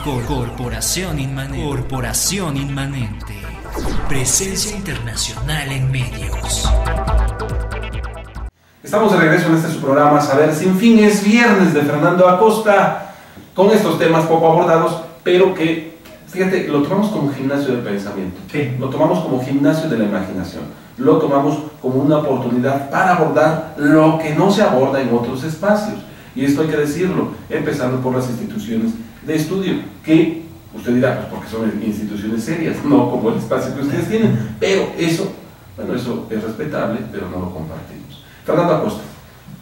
Corporación Inmanente. Corporación Inmanente. Presencia internacional en medios. Estamos de regreso en este su programa Saber Sin Fin. Es viernes de Fernando Acosta, con estos temas poco abordados, pero que, fíjate, lo tomamos como gimnasio del pensamiento, sí. Lo tomamos como gimnasio de la imaginación, lo tomamos como una oportunidad para abordar lo que no se aborda en otros espacios. Y esto hay que decirlo, empezando por las instituciones de estudio, que usted dirá, pues porque son instituciones serias, no como el espacio que ustedes tienen, pero eso, bueno, eso es respetable, pero no lo compartimos. Fernando Acosta,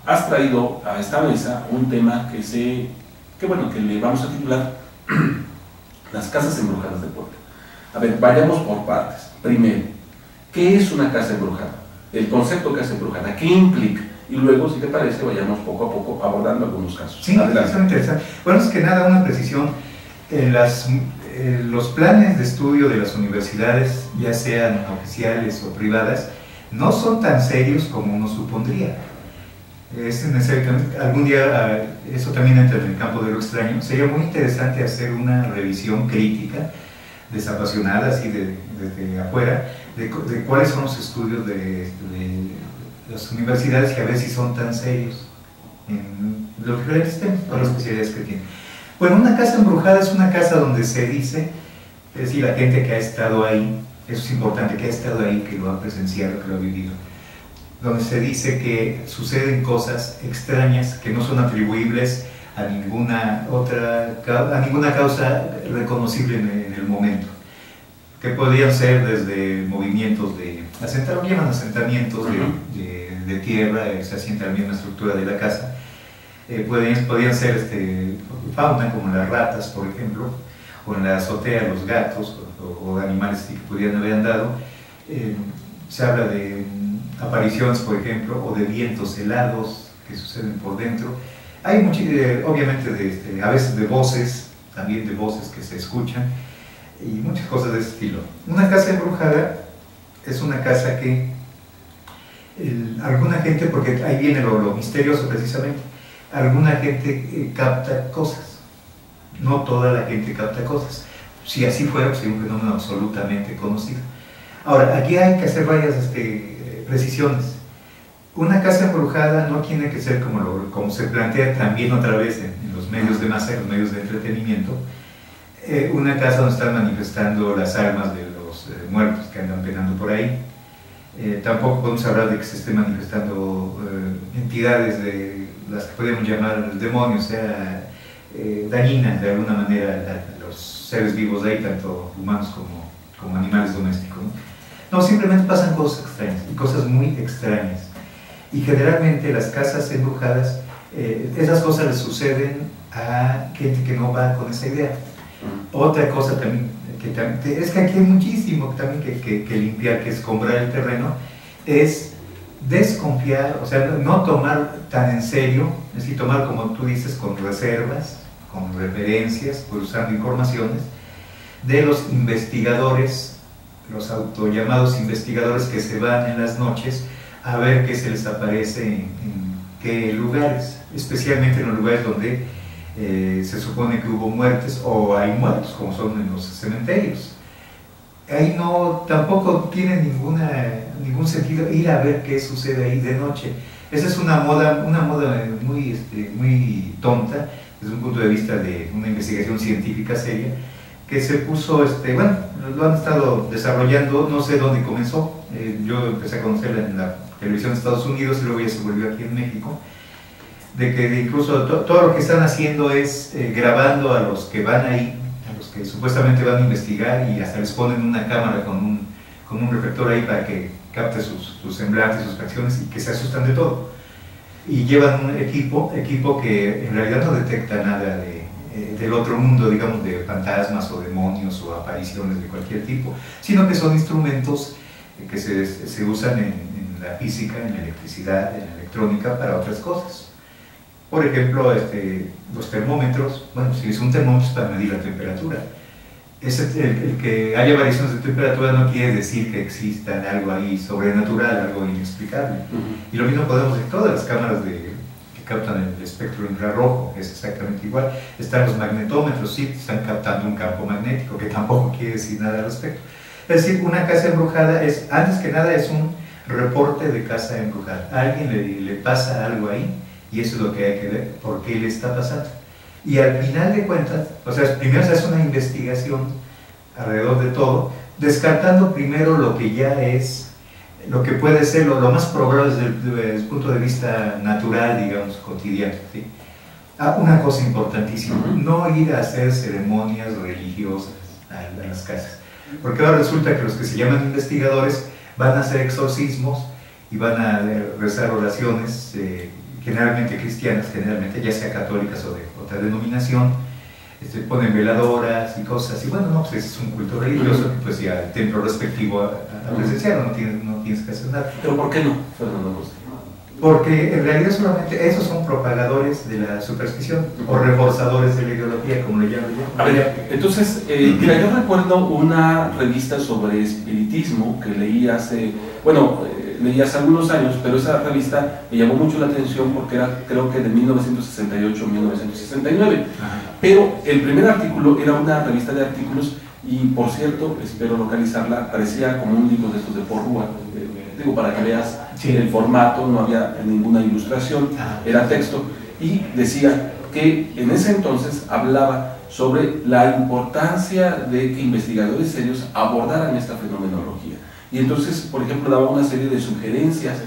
has traído a esta mesa un tema que le vamos a titular las casas embrujadas de Puebla. A ver, vayamos por partes. Primero, ¿qué es una casa embrujada? El concepto de casa embrujada, ¿qué implica? Y luego, si te parece, vayamos poco a poco abordando algunos casos. Sí, es interesante. Bueno, es que nada, una precisión. Los planes de estudio de las universidades, ya sean oficiales o privadas, no son tan serios como uno supondría. Es necesario, algún día, eso también entra en el campo de lo extraño, sería muy interesante hacer una revisión crítica, desapasionada, así desde afuera, de cuáles son los estudios de las universidades, y a ver si son tan serios en los diferentes temas o las especialidades que tienen. Bueno, una casa embrujada es una casa donde se dice, es decir, la gente que ha estado ahí, eso es importante, que ha estado ahí, que lo ha presenciado, que lo ha vivido, donde se dice que suceden cosas extrañas que no son atribuibles a ninguna causa reconocible en el momento, que podrían ser desde movimientos de asentamientos de tierra, se asienta la misma estructura de la casa, podrían ser fauna como las ratas, por ejemplo, o en la azotea los gatos o animales que pudieran haber andado. Se habla de apariciones, por ejemplo, o de vientos helados que suceden por dentro. Hay obviamente a veces de voces, también de voces que se escuchan, y muchas cosas de ese estilo. Una casa embrujada es una casa que alguna gente, porque ahí viene lo misterioso precisamente, alguna gente capta cosas. No toda la gente capta cosas. Si así fuera, pues sería un fenómeno absolutamente conocido. Ahora, aquí hay que hacer varias precisiones. Una casa embrujada no tiene que ser como se plantea también otra vez en los medios de masa, en los medios de entretenimiento, una casa donde están manifestando las almas de los muertos que andan penando por ahí. Tampoco podemos hablar de que se estén manifestando entidades de las que podemos llamar demonios, o sea, dañinas de alguna manera a los seres vivos de ahí, tanto humanos como animales domésticos, ¿no? No, simplemente pasan cosas extrañas, y cosas muy extrañas. Y generalmente las casas embrujadas, esas cosas les suceden a gente que no va con esa idea. Otra cosa también, es que aquí hay muchísimo también que limpiar, que escombrar el terreno, es desconfiar, o sea, no tomar tan en serio, es decir, tomar, como tú dices, con reservas, con referencias, usando informaciones de los investigadores, los autollamados investigadores que se van en las noches a ver qué se les aparece en qué lugares, especialmente en los lugares donde se supone que hubo muertes o hay muertos, como son en los cementerios. Ahí tampoco tiene ningún sentido ir a ver qué sucede ahí de noche. Esa es una moda muy tonta desde un punto de vista de una investigación científica seria, que se puso, bueno, lo han estado desarrollando, no sé dónde comenzó. Yo empecé a conocerla en la televisión de Estados Unidos y luego ya se volvió aquí en México, de que incluso todo lo que están haciendo es grabando a los que van ahí, a los que supuestamente van a investigar, y hasta les ponen una cámara con un reflector ahí para que capte sus semblantes, sus facciones, y que se asustan de todo. Y llevan un equipo que en realidad no detecta nada del otro mundo, digamos, de fantasmas o demonios o apariciones de cualquier tipo, sino que son instrumentos que se usan en la física, en la electricidad, en la electrónica, para otras cosas. Por ejemplo, los termómetros, bueno, si es un termómetro es para medir la temperatura. El que haya variaciones de temperatura no quiere decir que exista algo ahí sobrenatural, algo inexplicable. Y lo mismo podemos decir, todas las cámaras que captan el espectro infrarrojo, es exactamente igual. Están los magnetómetros, sí, están captando un campo magnético, que tampoco quiere decir nada al respecto. Es decir, una casa embrujada es, antes que nada, es un reporte de casa embrujada. A alguien le pasa algo ahí, y eso es lo que hay que ver, por qué le está pasando. Y al final de cuentas, o sea, primero se hace una investigación alrededor de todo, descartando primero lo que ya es, lo que puede ser lo más probable desde el punto de vista natural, digamos, cotidiano, ¿sí? Una cosa importantísima, no ir a hacer ceremonias religiosas a las casas, porque ahora resulta que los que se llaman investigadores van a hacer exorcismos y van a rezar oraciones, generalmente cristianas, generalmente ya sea católicas o de otra denominación, ponen veladoras y cosas así. Bueno, no, pues es un culto religioso, pues ya el templo respectivo a presenciar, no tienes que hacer nada. ¿Pero por qué no, Fernando José? Porque en realidad solamente esos son propagadores de la superstición o reforzadores de la ideología, como le llaman. A ver, entonces, mira, yo recuerdo una revista sobre espiritismo que leí hace, leí hace algunos años, pero esa revista me llamó mucho la atención porque era, creo que de 1968 o 1969. Pero el primer artículo era una revista de artículos y, por cierto, espero localizarla, parecía como un libro de estos de porrúa, digo, para que veas el formato, no había ninguna ilustración, era texto, y decía que en ese entonces hablaba sobre la importancia de que investigadores serios abordaran esta fenomenología. Y entonces, por ejemplo, daba una serie de sugerencias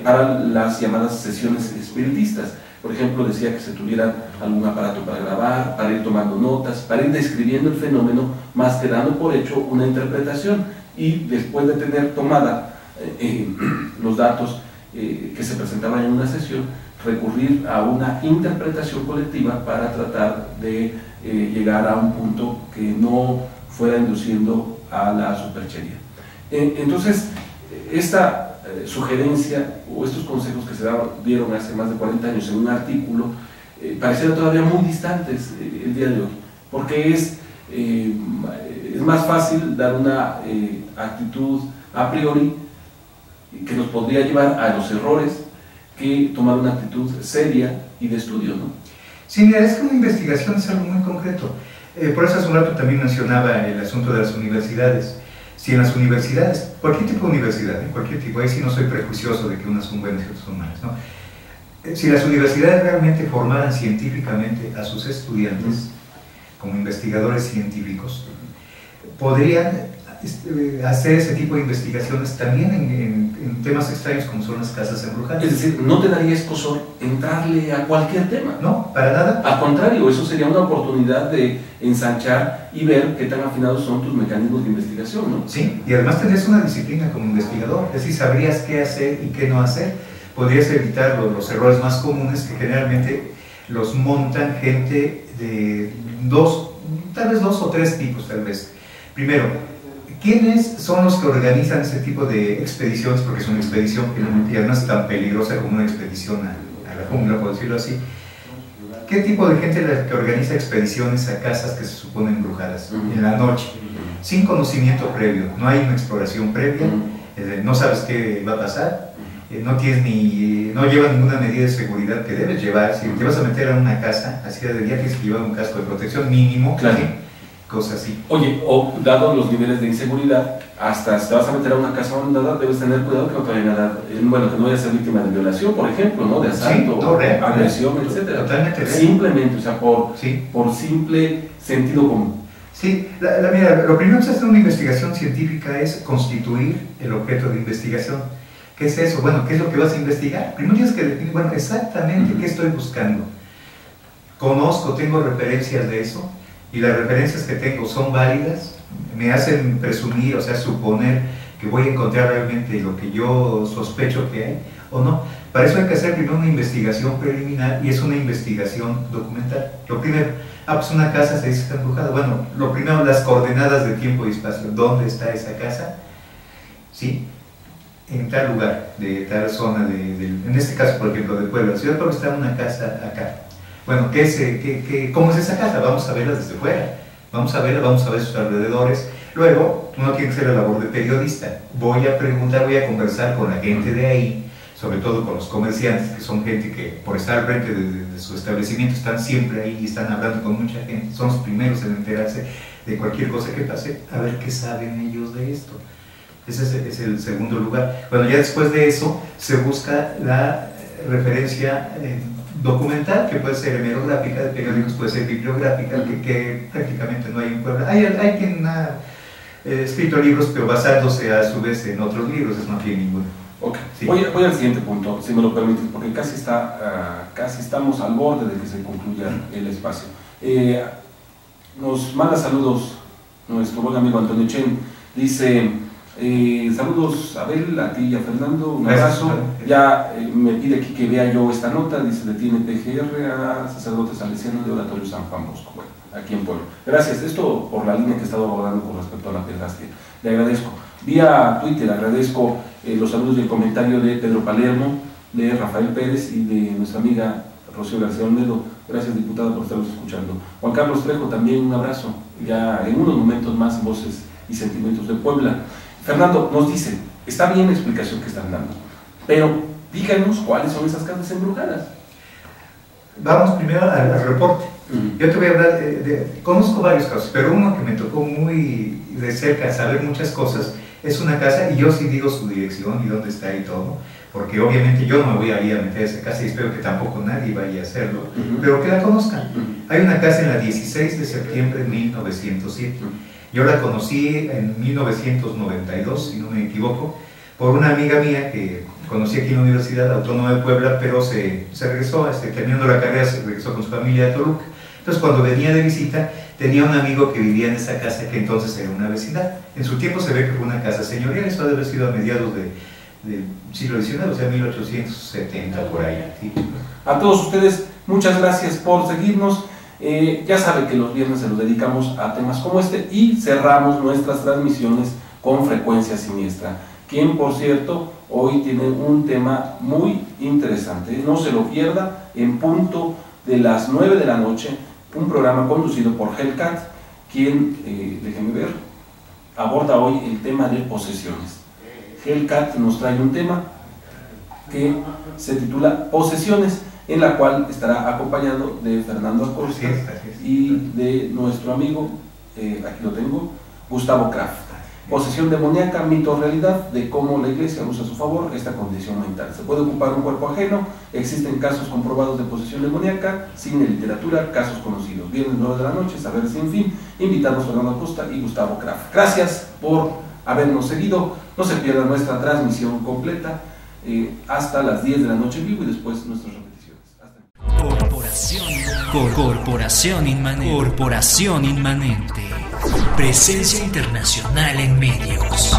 para las llamadas sesiones espiritistas. Por ejemplo, decía que se tuviera algún aparato para grabar, para ir tomando notas, para ir describiendo el fenómeno, más que dando por hecho una interpretación. Y después de tener tomada los datos que se presentaban en una sesión, recurrir a una interpretación colectiva para tratar de llegar a un punto que no fuera induciendo a la superchería. Entonces, esta sugerencia o estos consejos que se dieron hace más de 40 años en un artículo parecieran todavía muy distantes el día de hoy, porque es más fácil dar una actitud a priori que nos podría llevar a los errores que tomar una actitud seria y de estudio, ¿no? Sí, mira, es que una investigación es algo muy concreto. Por eso hace un rato también mencionaba el asunto de las universidades. Si en las universidades, cualquier tipo de universidad, cualquier tipo, ahí sí no soy prejuicioso de que unas son buenas y otras son malas, ¿no? Si las universidades realmente formaran científicamente a sus estudiantes como investigadores científicos, podrían hacer ese tipo de investigaciones también en temas extraños como son las casas embrujadas. Es decir, no te daría escozor entrarle a cualquier tema. No, para nada. Al contrario, eso sería una oportunidad de ensanchar y ver qué tan afinados son tus mecanismos de investigación, ¿no? Sí, y además tendrías una disciplina como investigador, es decir, sabrías qué hacer y qué no hacer. Podrías evitar los errores más comunes que generalmente los montan gente de tal vez dos o tres tipos, tal vez. Primero, ¿quiénes son los que organizan ese tipo de expediciones? Porque es una expedición que no es tan peligrosa como una expedición a la jungla, por decirlo así. ¿Qué tipo de gente es la que organiza expediciones a casas que se suponen embrujadas en la noche? Sin conocimiento previo, no hay una exploración previa, no sabes qué va a pasar, no llevas ninguna medida de seguridad que debes llevar. Si te vas a meter a una casa así de día, tienes que llevar un casco de protección mínimo, claro. ¿sí? Cosas así. Oye, o dados los niveles de inseguridad, hasta si te vas a meter a una casa abandonada, debes tener cuidado que no te vayan a dar, que no vayas a ser víctima de violación, por ejemplo, ¿no? De asalto, sí, agresión, etc. Totalmente. Simplemente, o sea, por simple sentido común. Sí, mira, lo primero que se hace en una investigación científica es constituir el objeto de investigación. ¿Qué es eso? Bueno, ¿qué es lo que vas a investigar? Primero tienes que definir, bueno, exactamente qué estoy buscando. Tengo referencias de eso, y las referencias que tengo son válidas, me hacen presumir, o sea, suponer que voy a encontrar realmente lo que yo sospecho que hay, o no. Para eso hay que hacer primero una investigación preliminar, y es una investigación documental. Lo primero, pues una casa se dice que está embrujada. Bueno, lo primero, las coordenadas de tiempo y espacio. ¿Dónde está esa casa? ¿Sí? En tal lugar, de tal zona, en este caso, por ejemplo, de Puebla. Ciudad Puebla está una casa acá. Bueno, ¿cómo es esa casa? Vamos a verla desde fuera. Vamos a verla, vamos a ver sus alrededores. Luego, uno tiene que hacer la labor de periodista. Voy a preguntar, voy a conversar con la gente de ahí sobre todo con los comerciantes, que son gente que por estar al frente de su establecimiento están siempre ahí y están hablando con mucha gente, son los primeros en enterarse de cualquier cosa que pase, a ver qué saben ellos de esto. Ese es el segundo lugar. Bueno, ya después de eso se busca la referencia documental, que puede ser hemerográfica de periódicos, puede ser bibliográfica, que prácticamente no hay en Puebla. Hay quien ha escrito libros, pero basándose a su vez en otros libros, no tiene ninguno. Ok, Sí. voy al siguiente punto, si me lo permites, porque casi estamos al borde de que se concluya el espacio. Nos manda saludos nuestro buen amigo Antonio Chen, dice: saludos a Abel, a ti y a Fernando, un abrazo. Ya me pide aquí que vea yo esta nota, dice: detiene PGR a sacerdote salesiano de Oratorio San Juan Bosco, bueno, aquí en Puebla. Gracias, esto por la línea que he estado abordando con respecto a la pederastia. Le agradezco. Vía Twitter agradezco los saludos y el comentario de Pedro Palermo, de Rafael Pérez y de nuestra amiga Rocío García Olmedo. Gracias, diputada, por estarnos escuchando. Juan Carlos Trejo, también un abrazo, ya en unos momentos más, Voces y Sentimientos de Puebla. Fernando nos dice: está bien la explicación que están dando, pero díganos cuáles son esas casas embrujadas. Vamos primero al reporte. Yo te voy a hablar conozco varios casos, pero uno que me tocó muy de cerca saber muchas cosas es una casa, y yo sí digo su dirección y dónde está y todo, porque obviamente yo no me voy a ir a meter a esa casa y espero que tampoco nadie vaya a hacerlo, pero que la conozcan. Hay una casa en la 16 de septiembre de 1907. Yo la conocí en 1992, si no me equivoco, por una amiga mía que conocí aquí en la Universidad Autónoma de Puebla, pero se regresó, terminando la carrera, se regresó con su familia a Toluca. Entonces, cuando venía de visita, tenía un amigo que vivía en esa casa, que entonces era una vecindad. En su tiempo se ve que fue una casa señorial, eso debe haber sido a mediados del siglo XIX, o sea, 1870, por ahí. ¿Sí? A todos ustedes, muchas gracias por seguirnos. Ya saben que los viernes se los dedicamos a temas como este y cerramos nuestras transmisiones con Frecuencia Siniestra, quien, por cierto, hoy tiene un tema muy interesante. No se lo pierda, en punto de las 9 de la noche, un programa conducido por Hellcat, quien, déjenme ver, aborda hoy el tema de posesiones. Hellcat nos trae un tema que se titula Posesiones, en la cual estará acompañado de Fernando Acosta y de nuestro amigo, aquí lo tengo, Gustavo Kraft. Posesión demoníaca, mito o realidad, de cómo la Iglesia usa a su favor esta condición mental. Se puede ocupar un cuerpo ajeno, existen casos comprobados de posesión demoníaca, cine, literatura, casos conocidos. Viernes 9 de la noche, Saber Sin Fin, invitados Fernando Acosta y Gustavo Kraft. Gracias por habernos seguido, no se pierda nuestra transmisión completa hasta las 10 de la noche en vivo y después nuestras repeticiones. Corporación Inmanente. Presencia internacional en medios.